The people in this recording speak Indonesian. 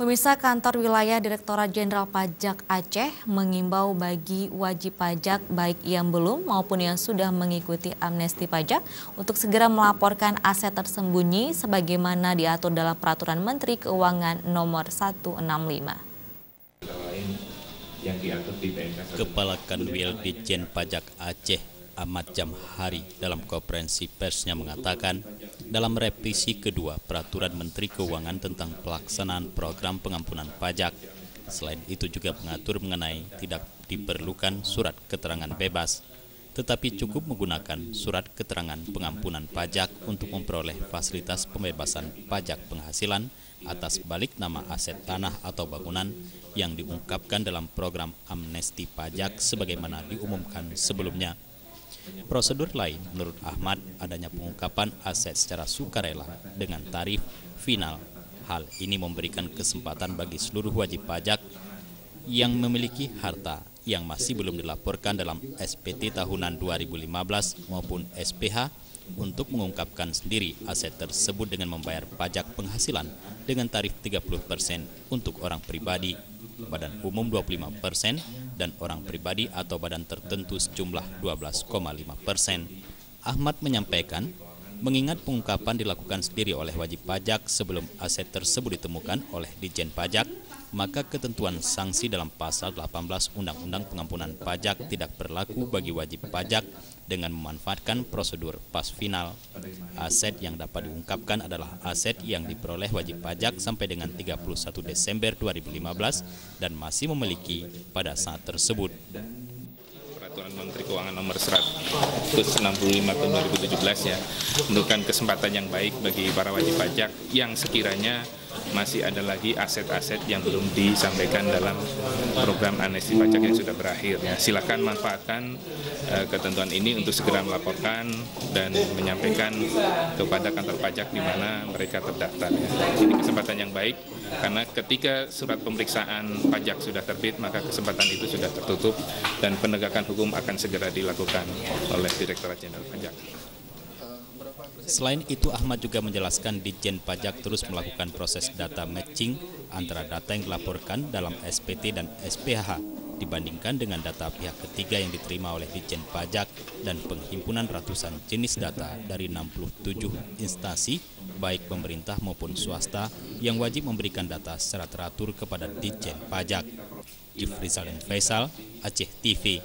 Pemirsa, Kantor Wilayah Direktorat Jenderal Pajak Aceh mengimbau bagi wajib pajak baik yang belum maupun yang sudah mengikuti amnesti pajak untuk segera melaporkan aset tersembunyi sebagaimana diatur dalam Peraturan Menteri Keuangan Nomor 165. Kepala Kanwil Ditjen Pajak Aceh Ahmad Jamhari dalam konferensi persnya mengatakan dalam revisi kedua Peraturan Menteri Keuangan tentang pelaksanaan program pengampunan pajak. Selain itu juga mengatur mengenai tidak diperlukan surat keterangan bebas, tetapi cukup menggunakan surat keterangan pengampunan pajak untuk memperoleh fasilitas pembebasan pajak penghasilan atas balik nama aset tanah atau bangunan yang diungkapkan dalam program amnesti pajak sebagaimana diumumkan sebelumnya. Prosedur lain menurut Ahmad adanya pengungkapan aset secara sukarela dengan tarif final. Hal ini memberikan kesempatan bagi seluruh wajib pajak yang memiliki harta yang masih belum dilaporkan dalam SPT tahunan 2015 maupun SPH untuk mengungkapkan sendiri aset tersebut dengan membayar pajak penghasilan dengan tarif 30% untuk orang pribadi, badan umum 25%, dan orang pribadi atau badan tertentu sejumlah 12,5%. Ahmad menyampaikan, mengingat pengungkapan dilakukan sendiri oleh wajib pajak sebelum aset tersebut ditemukan oleh Ditjen Pajak, maka ketentuan sanksi dalam pasal 18 Undang-Undang Pengampunan Pajak tidak berlaku bagi wajib pajak dengan memanfaatkan prosedur pas final. Aset yang dapat diungkapkan adalah aset yang diperoleh wajib pajak sampai dengan 31 Desember 2015 dan masih memiliki pada saat tersebut. Peraturan Menteri Keuangan Nomor 165 tahun 2017 ya, menentukan kesempatan yang baik bagi para wajib pajak yang sekiranya masih ada lagi aset-aset yang belum disampaikan dalam program amnesti pajak yang sudah berakhir. Ya, silakan manfaatkan ketentuan ini untuk segera melaporkan dan menyampaikan kepada kantor pajak di mana mereka terdaftar. Ya. Ini kesempatan yang baik karena ketika surat pemeriksaan pajak sudah terbit maka kesempatan itu sudah tertutup dan penegakan hukum akan segera dilakukan oleh Direktorat Jenderal Pajak. Selain itu, Ahmad juga menjelaskan Ditjen Pajak terus melakukan proses data matching antara data yang dilaporkan dalam SPT dan SPH dibandingkan dengan data pihak ketiga yang diterima oleh Ditjen Pajak dan penghimpunan ratusan jenis data dari 67 instansi, baik pemerintah maupun swasta, yang wajib memberikan data secara teratur kepada Ditjen Pajak. Ifrizal dan Faisal, Aceh TV.